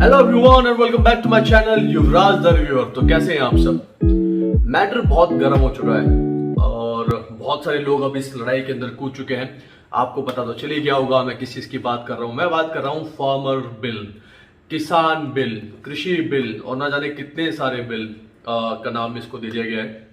Hello everyone and welcome back to my channel Yuvraj the reviewer. तो कैसे हैं आप सब। मैटर बहुत गर्म हो चुका है और बहुत सारे लोग अब इस लड़ाई के अंदर कूद चुके हैं। आपको पता तो चलिए क्या होगा मैं किस चीज की बात कर रहा हूं। मैं बात कर रहा हूं फार्मर बिल, किसान बिल, कृषि बिल और ना जाने कितने सारे बिल का नाम इसको दे दिया गया है।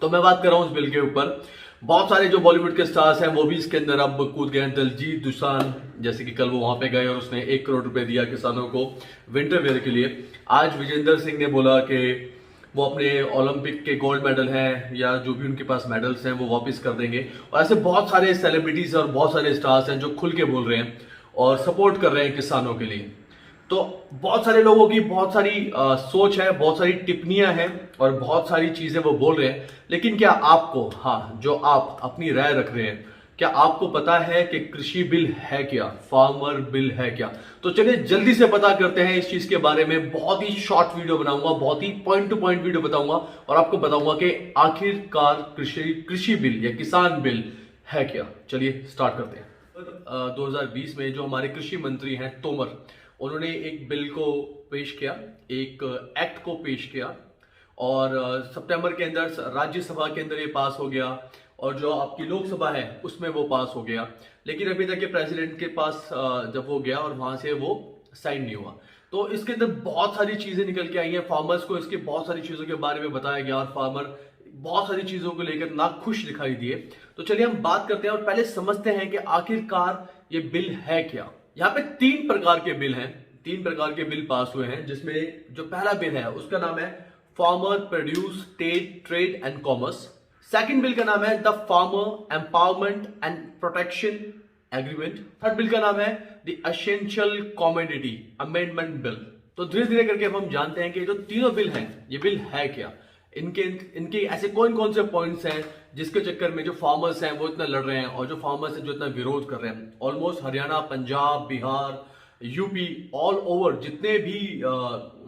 तो मैं बात कर रहा हूं उस बिल के ऊपर। बहुत सारे जो बॉलीवुड के स्टार्स हैं वो भी इसके अंदर अब कूद गए हैं। दिलजीत दोसांझ जैसे कि कल वो वहां पे गए और उसने 1 करोड़ रुपए दिया किसानों को विंटर वेयर के लिए। आज विजेंद्र सिंह ने बोला कि वो अपने ओलंपिक के गोल्ड मेडल हैं या जो भी उनके पास मेडल्स हैं वो वापस कर देंगे। और ऐसे बहुत सारे सेलिब्रिटीज और बहुत सारे स्टार्स हैं जो खुल के बोल रहे हैं और सपोर्ट कर रहे हैं किसानों के लिए। तो बहुत सारे लोगों की बहुत सारी सोच है, बहुत सारी टिप्पणियां हैं और बहुत सारी चीजें वो बोल रहे हैं। लेकिन क्या आपको, हाँ, जो आप अपनी राय रख रहे हैं, क्या आपको पता है कि कृषि बिल है क्या, फार्मर बिल है क्या? तो चलिए जल्दी से पता करते हैं इस चीज के बारे में। बहुत ही शॉर्ट वीडियो बनाऊंगा, बहुत ही पॉइंट टू पॉइंट वीडियो बताऊंगा और आपको बताऊंगा कि आखिरकार कृषि बिल या किसान बिल है क्या। चलिए स्टार्ट करते हैं। 2020 में जो हमारे कृषि मंत्री हैं तोमर, उन्होंने एक बिल को पेश किया, एक एक्ट को पेश किया और सितंबर के अंदर राज्यसभा के अंदर ये पास हो गया और जो आपकी लोकसभा है उसमें वो पास हो गया। लेकिन अभी तक ये प्रेसिडेंट के पास जब वो गया और वहां से वो साइन नहीं हुआ। तो इसके अंदर बहुत सारी चीजें निकल के आई हैं। फार्मर्स को इसके बहुत सारी चीजों के बारे में बताया गया और फार्मर बहुत सारी चीजों को लेकर नाखुश दिखाई दिए। तो चलिए हम बात करते हैं और पहले समझते हैं कि आखिरकार ये बिल है क्या। यहाँ पे 3 प्रकार के बिल हैं, 3 प्रकार के बिल पास हुए हैं, जिसमें जो पहला बिल है उसका नाम है farmer produce trade and commerce. Second bill का नाम है the farmer empowerment and protection agreement. Third bill का नाम है the essential commodity amendment bill. तो धीरे धीरे करके अब हम जानते हैं कि जो तीनों बिल हैं ये बिल है क्या। इनके ऐसे कौन कौन से पॉइंट्स हैं जिसके चक्कर में जो फार्मर्स हैं वो इतना लड़ रहे हैं और जो फार्मर्स हैं जो इतना विरोध कर रहे हैं। Almost Haryana, Punjab, Bihar, UP, all over जितने भी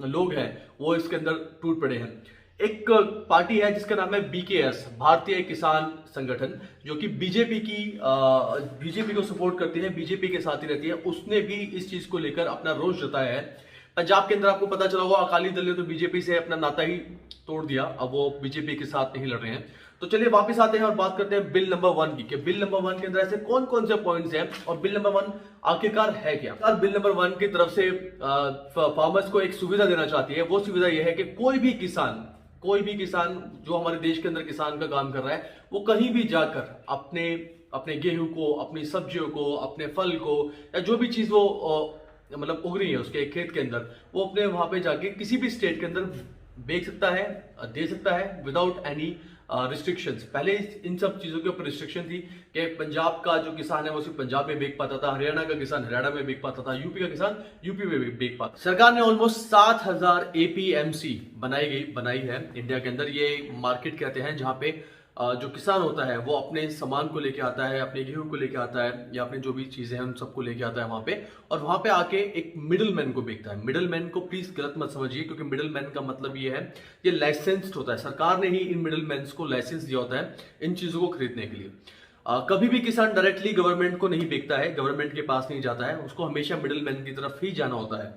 लोग हैं वो इसके अंदर टूट पड़े हैं। एक पार्टी है जिसका नाम है बीकेएस, भारतीय किसान संगठन, जो कि बीजेपी को सपोर्ट करती है, बीजेपी के साथ ही रहती है। उसने भी इस चीज को लेकर अपना रोष जताया है। पंजाब के अंदर आपको पता चला होगा अकाली दल ने तो बीजेपी से अपना नाता ही तोड़ दिया, अब वो बीजेपी के साथ नहीं लड़ रहे हैं। तो चलिए वापस आते हैं और बात करते हैं बिल नंबर 1 की कि बिल नंबर 1 के अंदर ऐसे कौन कौन से पॉइंट्स हैं और बिल नंबर 1 आखिरकार है क्या। बिल नंबर 1 की तरफ से फार्मर्स को एक सुविधा देना चाहती है। वो सुविधा यह है कि कोई भी किसान जो हमारे देश के अंदर किसान का काम कर रहा है वो कहीं भी जाकर अपने गेहूं को, अपनी सब्जियों को, अपने फल को या जो भी चीज वो मतलब उग रही है उसके खेत के अंदर, वो अपने वहां पे जाके किसी भी स्टेट के अंदर बेच सकता है, दे सकता है विदाउट एनी रिस्ट्रिक्शंस। पहले इन सब चीजों के ऊपर रिस्ट्रिक्शन थी कि पंजाब का जो किसान है वो सिर्फ पंजाब में बेच पाता था, हरियाणा का किसान हरियाणा में बेच पाता था, यूपी का किसान यूपी में बेच पाता। सरकार ने ऑलमोस्ट 7000 एपीएमसी बनाई है इंडिया के अंदर। ये मार्केट कहते हैं जहां पे जो किसान होता है वो अपने सामान को लेके आता है, अपने गेहूं को लेके आता है या अपने जो भी चीजें हैं उन सबको लेके आता है वहां पे, और वहां पे आके एक मिडिल मैन को बेचता है। मिडिल मैन को प्लीज गलत मत समझिए, क्योंकि मिडिल मैन का मतलब ये है ये लाइसेंस्ड होता है। सरकार ने ही इन मिडिल मैन को लाइसेंस दिया होता है इन चीजों को खरीदने के लिए। कभी भी किसान डायरेक्टली गवर्नमेंट को नहीं बेचता है, गवर्नमेंट के पास नहीं जाता है, उसको हमेशा मिडिल मैन की तरफ ही जाना होता है।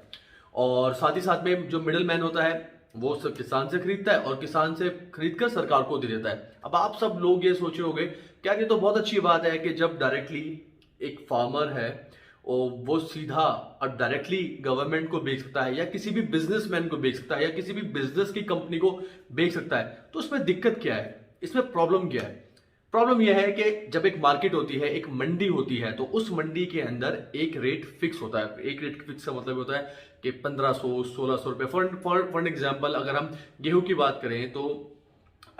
और साथ ही साथ में जो मिडिल मैन होता है वो सब किसान से खरीदता है और किसान से खरीदकर सरकार को दे देता है। अब आप सब लोग ये सोच रहे होंगे क्या ये तो बहुत अच्छी बात है कि जब डायरेक्टली एक फार्मर है और वो सीधा और डायरेक्टली गवर्नमेंट को बेच सकता है या किसी भी बिजनेसमैन को बेच सकता है या किसी भी बिजनेस की कंपनी को बेच सकता है, तो उसमें दिक्कत क्या है, इसमें प्रॉब्लम क्या है? प्रॉब्लम यह है कि जब एक मार्केट होती है, एक मंडी होती है, तो उस मंडी के अंदर एक रेट फिक्स होता है। एक रेट फिक्स का मतलब होता है कि 1500-1600 रुपए। फॉर एग्जाम्पल अगर हम गेहूं की बात करें तो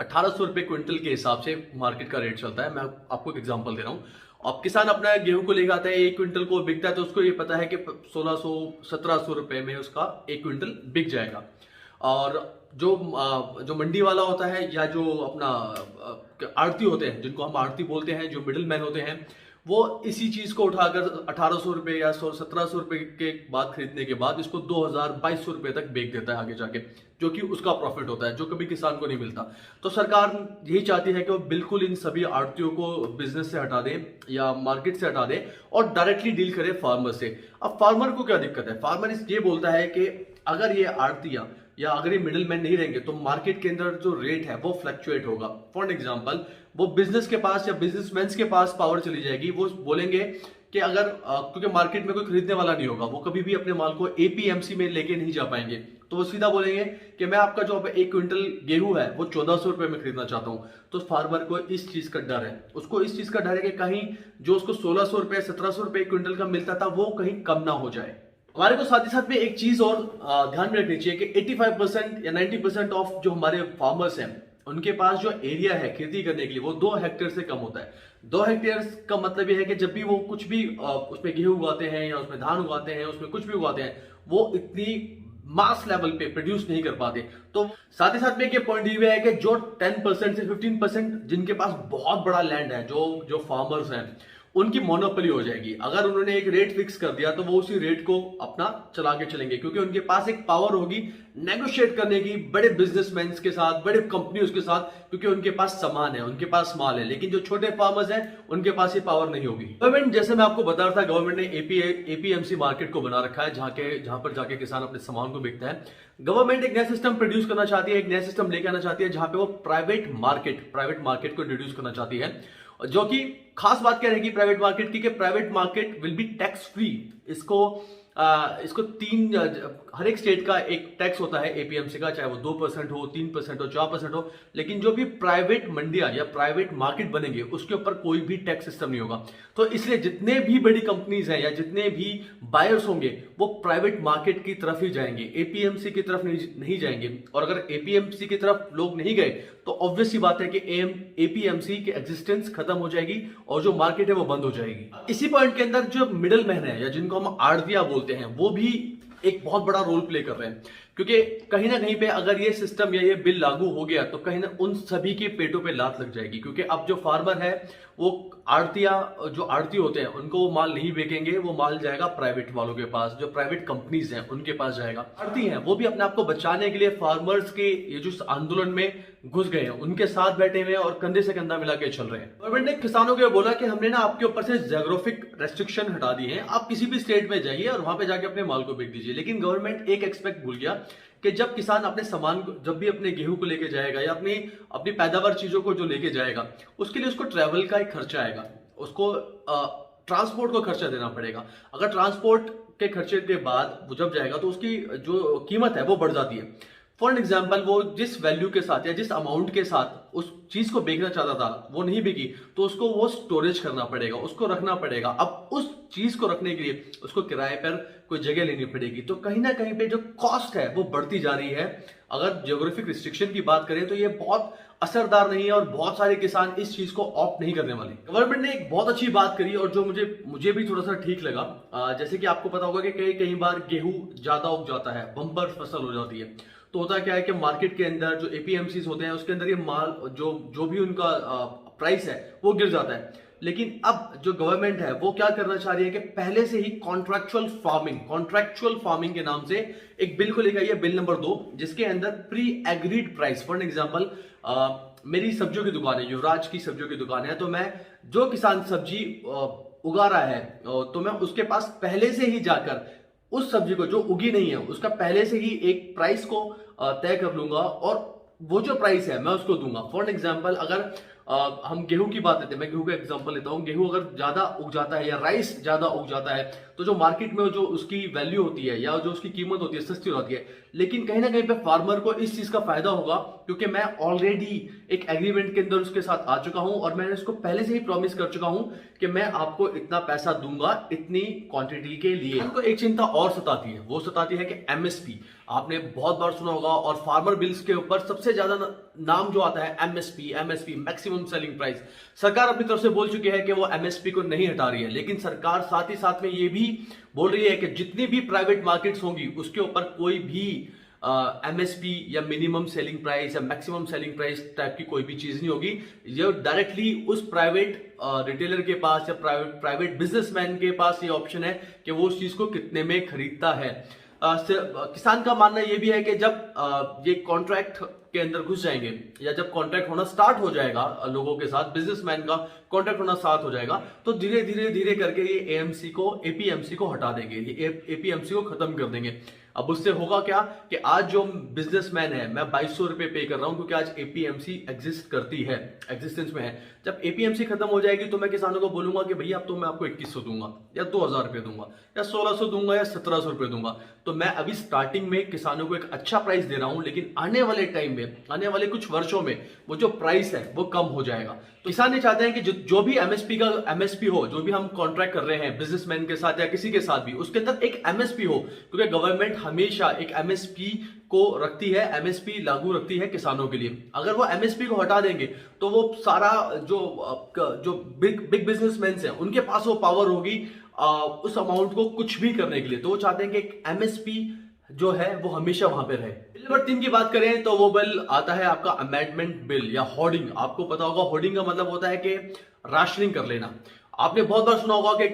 1800 रुपए क्विंटल के हिसाब से मार्केट का रेट चलता है। मैं आपको एक एग्जांपल दे रहा हूं। अब किसान अपना गेहूं को लेकर आता है, 1 क्विंटल को बिकता है, तो उसको ये पता है कि 1600-1700 रुपए में उसका 1 क्विंटल बिक जाएगा। और जो मंडी वाला होता है या जो अपना आड़ती होते हैं, जिनको हम आड़ती बोलते हैं, जो मिडिल मैन होते हैं, वो इसी चीज को उठाकर 1800 रुपए या 1700 रुपए के बाद खरीदने के बाद इसको 2000-2200 रुपए तक बेच देता है आगे जाके, जो कि उसका प्रॉफिट होता है, जो कभी किसान को नहीं मिलता। तो सरकार यही चाहती है कि वो बिल्कुल इन सभी आड़तियों को बिजनेस से हटा दे या मार्केट से हटा दे और डायरेक्टली डील करे फार्मर से। अब फार्मर को क्या दिक्कत है? फार्मर ये बोलता है कि अगर ये आड़तियां या अगर ये मिडिल मैन नहीं रहेंगे तो मार्केट के अंदर जो रेट है वो फ्लक्चुएट होगा। फॉर एग्जांपल, वो बिजनेस के पास या बिजनेसमैन के पास पावर चली जाएगी। वो बोलेंगे कि अगर क्योंकि मार्केट में कोई खरीदने वाला नहीं होगा, वो कभी भी अपने माल को एपीएमसी में लेके नहीं जा पाएंगे, तो वो सीधा बोलेंगे कि मैं आपका जो 1 क्विंटल गेहूं है वो 1400 रुपए में खरीदना चाहता हूं। तो फार्मर को इस चीज का डर है, उसको इस चीज का डर है कि कहीं जो उसको 1600 रुपए 1700 रुपए 1 क्विंटल का मिलता था वो कहीं कम ना हो जाए। हमारे को साथ ही साथ में एक चीज और ध्यान में रखनी चाहिए कि 85% या 90% ऑफ जो हमारे फार्मर्स हैं उनके पास जो एरिया है खेती करने के लिए वो 2 हेक्टेयर से कम होता है। 2 हेक्टेयर का मतलब यह है कि जब भी वो कुछ भी उसमें गेहूं उगाते हैं या उसमें धान उगाते हैं, उसमें कुछ भी उगाते हैं, वो इतनी मास लेवल पे प्रोड्यूस नहीं कर पाते। तो साथ ही साथ में एक पॉइंट ये है कि जो 10% से 15% जिनके पास बहुत बड़ा लैंड है, जो फार्मर्स हैं, उनकी मोनोपोली हो जाएगी। अगर उन्होंने एक रेट फिक्स कर दिया तो वो उसी रेट को अपना चला के चलेंगे, क्योंकि उनके पास एक पावर होगी नेगोशिएट करने की बड़े बिजनेसमैन के साथ, बड़े कंपनियों के साथ, क्योंकि उनके पास सामान है, उनके पास माल है। लेकिन जो छोटे फार्मर्स हैं उनके पास ये पावर नहीं होगी। गवर्नमेंट, जैसे मैं आपको बता रहा था, गवर्नमेंट ने एपीएमसी मार्केट को बना रखा है जहां पर जाके किसान अपने सामान को बेचता है। गवर्नमेंट एक नया सिस्टम प्रोड्यूस करना चाहती है, एक नया सिस्टम लेके आना चाहती है जहां पे वो प्राइवेट मार्केट को इंट्रोड्यूस करना चाहती है, जो कि खास बात क्या रहेगी प्राइवेट मार्केट की, कि private market will be tax free. इसको हर एक स्टेट का एक टैक्स होता है एपीएमसी का, चाहे वो 2% हो, 3% हो, 4% हो, लेकिन जो भी प्राइवेट मंडियां या प्राइवेट मार्केट बनेंगे उसके ऊपर कोई भी टैक्स सिस्टम नहीं होगा। तो इसलिए जितने भी बड़ी कंपनीज हैं या जितने भी बायर्स होंगे वो प्राइवेट मार्केट की तरफ ही जाएंगे, एपीएमसी की तरफ नहीं जाएंगे। और अगर एपीएमसी की तरफ लोग नहीं गए तो ऑब्वियस सी बात है कि एपीएमसी की एग्जिस्टेंस खत्म हो जाएगी और जो मार्केट है वो बंद हो जाएगी। इसी पॉइंट के अंदर जो मिडिल मैन है या जिनको हम आड़तिया बोलते हैं, वो भी एक बहुत बड़ा रोल प्ले कर रहे हैं, क्योंकि कहीं ना कहीं पे अगर ये सिस्टम या ये बिल लागू हो गया तो कहीं ना उन सभी के पेटों पे लात लग जाएगी। क्योंकि अब जो फार्मर है वो जो आड़ती होते हैं उनको वो माल नहीं बेचेंगे, वो माल जाएगा प्राइवेट वालों के पास, जो प्राइवेट कंपनीज हैं उनके पास जाएगा। आड़ती हैं वो भी अपने आप को बचाने के लिए फार्मर्स के ये जो आंदोलन में घुस गए हैं, उनके साथ बैठे हुए हैं और कंधे से कंधा मिला के चल रहे हैं। गवर्नमेंट ने किसानों को बोला कि हमने ना आपके ऊपर से ज्योग्राफिक रेस्ट्रिक्शन हटा दी है, आप किसी भी स्टेट में जाइए और वहां पे जाके अपने माल को बेच दीजिए। लेकिन गवर्नमेंट एक एक्सपेक्ट भूल गया कि जब किसान अपने सामान को, जब भी अपने गेहूं को लेके जाएगा या अपनी पैदावार चीजों को जो लेके जाएगा, उसके लिए उसको ट्रैवल का एक खर्चा आएगा, उसको ट्रांसपोर्ट को खर्चा देना पड़ेगा। अगर ट्रांसपोर्ट के खर्चे के बाद वो जब जाएगा तो उसकी जो कीमत है वो बढ़ जाती है। फॉर एग्जाम्पल, वो जिस वैल्यू के साथ या जिस अमाउंट के साथ उस चीज को बेचना चाहता था वो नहीं बिकी, तो उसको वो स्टोरेज करना पड़ेगा, उसको रखना पड़ेगा। अब उस चीज को रखने के लिए उसको किराए पर कोई जगह लेनी पड़ेगी। तो कहीं ना कहीं पे जो कॉस्ट है वो बढ़ती जा रही है। अगर ज्योग्राफिक रिस्ट्रिक्शन की बात करें तो ये बहुत असरदार नहीं है और बहुत सारे किसान इस चीज को ऑप्ट नहीं करने वाले। गवर्नमेंट ने एक बहुत अच्छी बात करी और जो मुझे भी थोड़ा सा ठीक लगा। जैसे कि आपको पता होगा कि कई बार गेहूं ज्यादा उग जाता है, बम्पर फसल हो जाती है, तो होता क्या है कि मार्केट के अंदर जो एपीएमसी होते हैं उसके अंदर ये माल जो भी उनका प्राइस है वो गिर जाता है। लेकिन अब जो गवर्नमेंट है वो क्या करना चाह रही है कि पहले से ही कॉन्ट्रैक्चुअल फार्मिंग के नाम से एक बिल को लेकर आई है, बिल नंबर 2, जिसके अंदर pre agreed price. For example, मेरी सब्जियों की दुकान है, युवराज की सब्जियों की दुकान है, तो मैं जो किसान सब्जी उगा रहा है तो मैं उसके पास पहले से ही जाकर उस सब्जी को जो उगी नहीं है उसका पहले से ही एक प्राइस को तय कर लूंगा और वो जो प्राइस है मैं उसको दूंगा। फॉर एग्जाम्पल, अगर हम गेहूं की बात लेते हैं, मैं गेहूं का एग्जांपल लेता हूं। गेहूं अगर ज्यादा उग जाता है या राइस ज्यादा उग जाता है तो जो मार्केट में जो उसकी वैल्यू होती है या जो उसकी कीमत होती है सस्ती हो जाती है। लेकिन कहीं ना कहीं पे फार्मर को इस चीज का फायदा होगा, क्योंकि मैं ऑलरेडी एक एग्रीमेंट के अंदर उसके साथ आ चुका हूं और मैंने उसको पहले से ही प्रॉमिस कर चुका हूं कि मैं आपको इतना पैसा दूंगा इतनी क्वांटिटी के लिए। हमको एक चिंता और सताती है, वो सताती है कि एमएसपी। आपने बहुत बार सुना होगा और फार्मर बिल्स के ऊपर सबसे ज्यादा नाम जो आता है एमएसपी, मैक्सिमम सेलिंग प्राइस। सरकार अपनी तरफ से बोल चुकी है कि वो एमएसपी को नहीं हटा रही है, लेकिन सरकार साथ ही साथ में ये भी बोल रही है कि जितनी भी प्राइवेट मार्केट्स होंगी उसके ऊपर कोई भी एमएसपी या मिनिमम सेलिंग प्राइस या मैक्सिमम सेलिंग प्राइस टाइप की कोई भी चीज नहीं होगी। ये डायरेक्टली उस प्राइवेट रिटेलर के पास या प्राइवेट बिजनेसमैन के पास ये ऑप्शन है कि वो उस चीज को कितने में खरीदता है। किसान का मानना ये भी है कि जब ये कॉन्ट्रैक्ट के अंदर घुस जाएंगे या जब कॉन्ट्रैक्ट होना स्टार्ट हो जाएगा लोगों के साथ, बिजनेसमैन का कॉन्ट्रैक्ट होना स्टार्ट हो जाएगा, तो धीरे धीरे धीरे करके ये एपीएमसी को हटा देंगे, ये एपीएमसी को खत्म कर देंगे। अब उससे होगा क्या कि आज जो बिजनेसमैन है, मैं 2200 रुपए पे कर रहा हूं क्योंकि आज एपीएमसी एग्जिस्ट करती है, एग्जिस्टेंस में है। जब एपीएमसी खत्म हो जाएगी तो मैं किसानों को बोलूंगा कि भैया अब तो मैं आपको 2100 दूंगा या 2000 रुपए दूंगा या 1600 दूंगा या 1700 रुपए दूंगा। तो मैं अभी स्टार्टिंग में किसानों को एक अच्छा प्राइस दे रहा हूं, लेकिन आने वाले टाइम में, आने वाले कुछ वर्षों में वो जो प्राइस है वो कम हो जाएगा। तो किसान ये चाहते हैं कि जो भी एमएसपी हो, जो भी हम कॉन्ट्रैक्ट कर रहे हैं बिजनेसमैन के साथ या किसी के साथ भी, उसके अंदर एक एमएसपी हो, क्योंकि गवर्नमेंट हमेशा एक एमएसपी को रखती है, एमएसपी लागू रखती है किसानों के लिए। अगर वो एमएसपी को हटा देंगे तो वो सारा जो बिग बिजनेसमैन हैं उनके पास वो पावर होगी उस अमाउंट को कुछ भी करने के लिए। तो वो चाहते हैं कि एक एमएसपी जो है वो हमेशा वहां पे रहे। बिल नंबर 3 की बात करें तो वो बिल आता है आपका अमेंडमेंट बिल या होर्डिंग। आपको पता होगा होर्डिंग का मतलब होता है कि राशनिंग कर लेना। आपने बहुत बार सुना होगा कि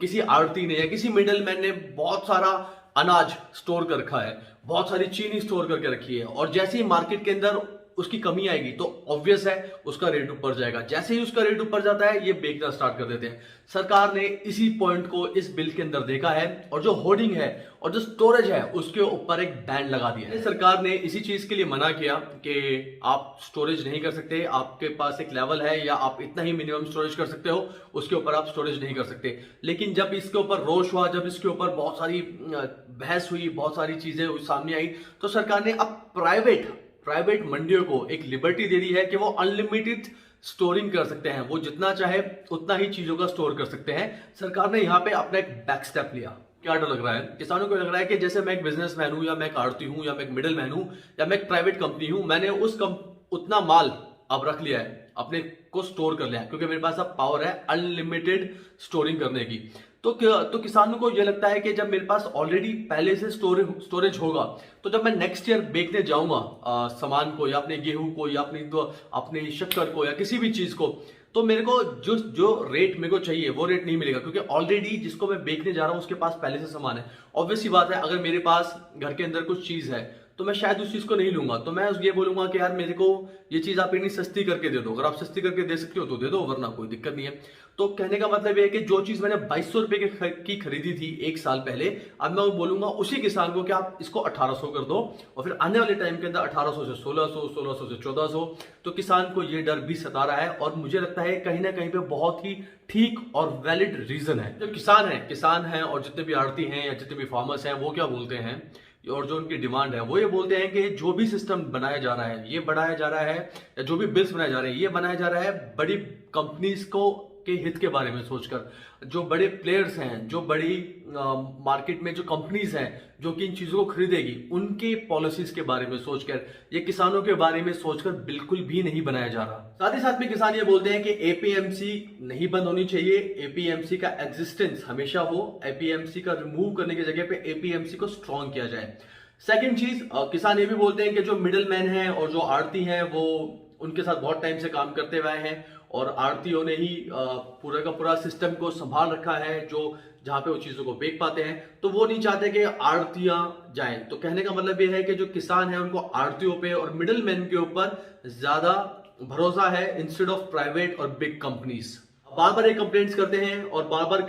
किसी आड़ती ने या किसी मिडलमैन ने बहुत सारा अनाज स्टोर कर रखा है, बहुत सारी चीनी स्टोर करके रखी है, और जैसे ही मार्केट के अंदर उसकी कमी आएगी तो ऑब्वियस है उसका रेट ऊपर जाएगा। जैसे ही उसका रेट ऊपर जाता है ये बेचना स्टार्ट कर देते हैं। सरकार ने इसी पॉइंट को इस बिल के अंदर देखा है और जो होर्डिंग है और जो स्टोरेज है उसके ऊपर एक बैन लगा दिया है। सरकार ने इसी चीज के लिए मना किया कि आप स्टोरेज नहीं कर सकते, आपके पास एक लेवल है या आप इतना ही मिनिमम स्टोरेज कर सकते हो, उसके ऊपर आप स्टोरेज नहीं कर सकते। लेकिन जब इसके ऊपर रोष हुआ, जब इसके ऊपर बहुत सारी बहस हुई, बहुत सारी चीजें सामने आई, तो सरकार ने अब प्राइवेट मंडियों को एक लिबर्टी दे दी है कि वो अनलिमिटेड स्टोरिंग कर सकते हैं, वो जितना चाहे उतना ही चीजों का स्टोर कर सकते हैं। सरकार ने यहां पे अपना एक बैक स्टेप लिया। क्या डर लग रहा है किसानों को? लग रहा है कि जैसे मैं एक बिजनेसमैन हूं या मैं एक आड़ती हूं या मैं एक मिडिल मैन हूं या मैं एक प्राइवेट कंपनी हूं, मैंने उतना माल अब रख लिया है, अपने को स्टोर कर लिया है, क्योंकि मेरे पास अब पावर है अनलिमिटेड स्टोरिंग करने की। तो किसानों को यह लगता है कि जब मेरे पास ऑलरेडी पहले से स्टोरेज होगा, तो जब मैं नेक्स्ट ईयर बेचने जाऊंगा सामान को या अपने गेहूं को या अपनी शक्कर को या किसी भी चीज को, तो मेरे को जो रेट मेरे को चाहिए वो रेट नहीं मिलेगा, क्योंकि ऑलरेडी जिसको मैं बेचने जा रहा हूं उसके पास पहले से सामान है। ऑब्वियस सी बात है, अगर मेरे पास घर के अंदर कुछ चीज है तो मैं शायद उस चीज को नहीं लूंगा, तो मैं ये बोलूंगा कि यार मेरे को ये चीज आप इतनी सस्ती करके दे दो। अगर आप सस्ती करके दे सकते हो तो दे दो, वरना कोई दिक्कत नहीं है। तो कहने का मतलब ये है कि जो चीज मैंने 2200 रुपए की खरीदी थी एक साल पहले, अब मैं वो बोलूंगा उसी किसान को कि आप इसको 1800 कर दो, और फिर आने वाले टाइम के अंदर 1800 से 1600, 1600 से 1400। तो किसान को ये डर भी सता रहा है, और मुझे लगता है कहीं ना कहीं पे बहुत ही ठीक और वैलिड रीजन है। जो किसान है और जितने भी आड़ती हैं या जितने भी फार्मर्स हैं, वो क्या बोलते हैं और जो उनकी डिमांड है वो ये बोलते हैं कि जो भी सिस्टम बनाया जा रहा है, ये बढ़ाया जा रहा है, या जो भी बिल्स बनाए जा रहे हैं ये बनाया जा रहा है बड़ी कंपनीज को के हित के बारे में सोचकर। जो बड़े प्लेयर्स हैं, जो बड़ी मार्केट में जो कंपनीज हैं जो कि इन चीजों को खरीदेगी, उनके पॉलिसीज के बारे में सोचकर, ये किसानों के बारे में सोचकर बिल्कुल भी नहीं बनाया जा रहा। साथ ही साथ में किसान ये बोलते हैं कि एपीएमसी नहीं बंद होनी चाहिए, एपीएमसी का एग्जिस्टेंस हमेशा हो, एपीएमसी का रिमूव करने की जगह पे एपीएमसी को स्ट्रॉन्ग किया जाए। सेकेंड चीज, किसान ये भी बोलते हैं कि जो मिडिल मैन है और जो आड़ती हैं वो उनके साथ बहुत टाइम से काम करते हुए हैं, और आड़तियों ने ही पूरा का पूरा सिस्टम को संभाल रखा है, जो जहां पे वो चीजों को बेच पाते हैं, तो वो नहीं चाहते कि आड़तियां जाएं। तो कहने का मतलब ये है कि जो किसान है उनको आड़तियों पे और मिडिल मैन के ऊपर ज्यादा भरोसा है इंस्टेड ऑफ प्राइवेट और बिग कंपनीज। बार बार ये कंप्लेंट्स करते हैं और बार बार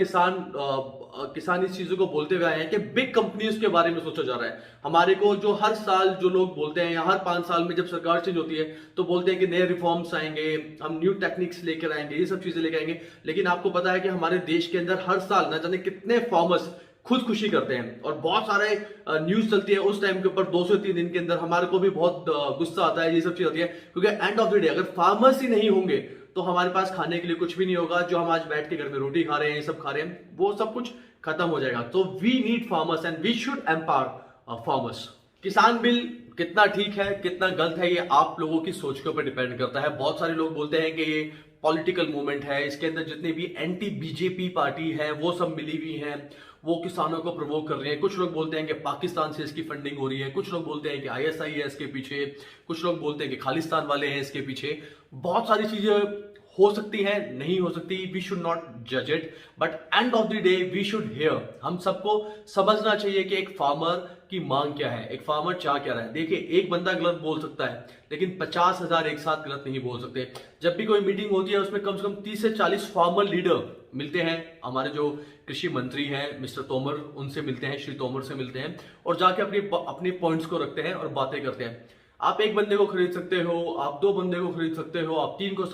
किसान इस चीजों को बोलते हुए आए हैं कि बिग कंपनीज के बारे में सोचा जा रहा है। हमारे को जो हर साल जो लोग बोलते हैं, या हर 5 साल में जब सरकार चेंज होती है तो बोलते हैं कि नए रिफॉर्म्स आएंगे, हम न्यू टेक्निक्स लेकर आएंगे, ये सब चीजें लेकर आएंगे। लेकिन आपको पता है कि हमारे देश के अंदर हर साल न जाने कितने फार्मर्स खुदकुशी करते हैं, और बहुत सारे न्यूज चलती है उस टाइम के ऊपर 2 से 3 दिन के अंदर। हमारे को भी बहुत गुस्सा आता है, ये सब चीज होती है, क्योंकि एंड ऑफ द डे अगर फार्मर्स ही नहीं होंगे तो हमारे पास खाने के लिए कुछ भी नहीं होगा। जो हम आज बैठ के घर में रोटी खा रहे हैं, ये सब खा रहे हैं, वो सब कुछ खत्म हो जाएगा। तो we need farmers and we should empower farmers. किसान बिल कितना ठीक है कितना गलत है, ये आप लोगों की सोच के ऊपर डिपेंड करता है। बहुत सारे लोग बोलते हैं कि ये पॉलिटिकल मूवमेंट है, इसके अंदर जितने भी एंटी बीजेपी पार्टी है वो सब मिली हुई हैं, वो किसानों को प्रवोक कर रही हैं। कुछ लोग बोलते हैं कि पाकिस्तान से इसकी फंडिंग हो रही है, कुछ लोग बोलते हैं कि आईएसआई है इसके पीछे, कुछ लोग बोलते हैं कि खालिस्तान वाले हैं इसके पीछे। बहुत सारी चीजें हो सकती है, नहीं हो सकती, वी शुड नॉट जज it, but end of the day we should hear. हम सबको समझना चाहिए कि एक फार्मर की मांग क्या है, एक फार्मर चाह क्या रहा है। देखिए, एक बंदा गलत बोल सकता है, लेकिन 50,000 एक साथ गलत नहीं बोल सकते। जब भी कोई मीटिंग होती है उसमें कम से कम 30 से 40 फार्मर लीडर मिलते हैं। हमारे जो कृषि मंत्री हैं मिस्टर तोमर, उनसे मिलते हैं, श्री तोमर से मिलते हैं, और जाके अपनी पॉइंट्स को रखते हैं और बातें करते हैं। आप एक बंदे को खरीद सकते हो, आप 2 बंदे को खरीद सकते हो, आप 3 को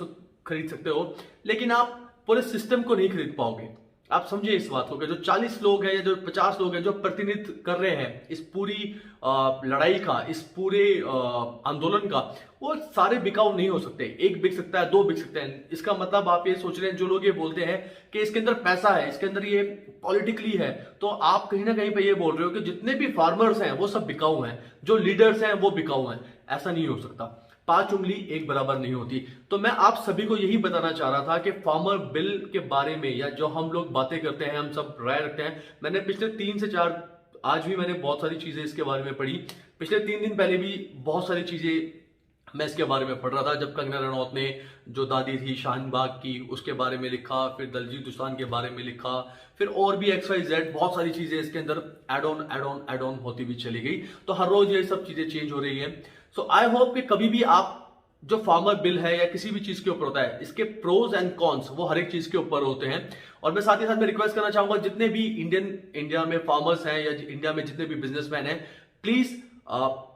खरीद सकते हो, लेकिन आप पूरे सिस्टम को नहीं खरीद पाओगे। आप समझिए इस बात को कि जो 40 लोग हैं या जो 50 लोग हैं जो प्रतिनिधित्व कर रहे हैं इस पूरी लड़ाई का, इस पूरे आंदोलन का, वो सारे बिकाऊ नहीं हो सकते। एक बिक सकता है, 2 बिक सकते हैं। इसका मतलब आप ये सोच रहे हैं, जो लोग ये बोलते हैं कि इसके अंदर पैसा है, इसके अंदर ये पॉलिटिकली है, तो आप कहीं ना कहीं पे ये बोल रहे हो कि जितने भी फार्मर्स हैं वो सब बिकाऊ हैं, जो लीडर्स हैं वो बिकाऊ हैं। ऐसा नहीं हो सकता। 5 उंगली एक बराबर नहीं होती। तो मैं आप सभी को यही बताना चाह रहा था कि फार्मर बिल के बारे में, या जो हम लोग बातें करते हैं, हम सब राय रखते हैं। मैंने पिछले 3 से 4, आज भी मैंने बहुत सारी चीजें इसके बारे में पढ़ी। पिछले 3 दिन पहले भी बहुत सारी चीजें मैं इसके बारे में पढ़ रहा था। जब कंगना रनौत ने जो दादी थी शाहीन बाग की, उसके बारे में लिखा, फिर दलजीत दोसांझ के बारे में लिखा, फिर और भी XYZ बहुत सारी चीजें इसके अंदर एड ऑन होती हुई चली गई। तो हर रोज ये सब चीजें चेंज हो रही है। सो आई होप कि कभी भी आप, जो फार्मर बिल है या किसी भी चीज के ऊपर होता है, इसके प्रोज एंड कॉन्स वो हर एक चीज के ऊपर होते हैं। और मैं साथ ही साथ में रिक्वेस्ट करना चाहूंगा, जितने भी इंडिया में फार्मर्स हैं या इंडिया में जितने भी बिजनेसमैन हैं, प्लीज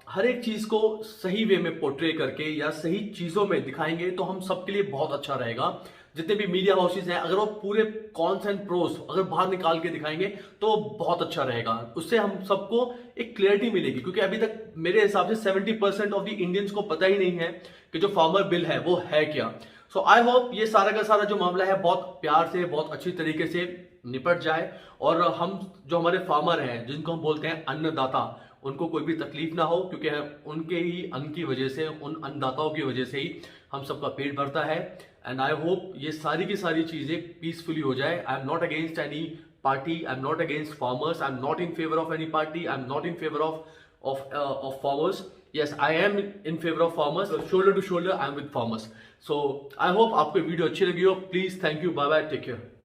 हर एक चीज को सही वे में पोर्ट्रे करके या सही चीजों में दिखाएंगे तो हम सबके लिए बहुत अच्छा रहेगा। जितने भी मीडिया हाउसेज हैं, अगर वो पूरे कॉन्स एंड प्रोस अगर बाहर निकाल के दिखाएंगे तो बहुत अच्छा रहेगा। उससे हम सबको एक क्लियरिटी मिलेगी, क्योंकि अभी तक मेरे हिसाब से 70% ऑफ द इंडियंस को पता ही नहीं है कि जो फार्मर बिल है वो है क्या। सो आई होप ये सारा का सारा जो मामला है बहुत प्यार से, बहुत अच्छी तरीके से निपट जाए, और हम जो हमारे फार्मर हैं, जिनको हम बोलते हैं अन्नदाता, उनको कोई भी तकलीफ ना हो, क्योंकि उनके ही अन्न की वजह से, उन अन्नदाताओं की वजह से ही हम सबका पेट भरता है। एंड आई होप ये सारी की सारी चीजें पीसफुली हो जाए। I am not against any party, I am not against farmers, I am not in favour of any party, I am not in favour of farmers. Yes, I am in favor of farmers. Shoulder to shoulder, I am with farmers. So I hope आपको video अच्छी लगी हो. Please, thank you, bye bye, take care.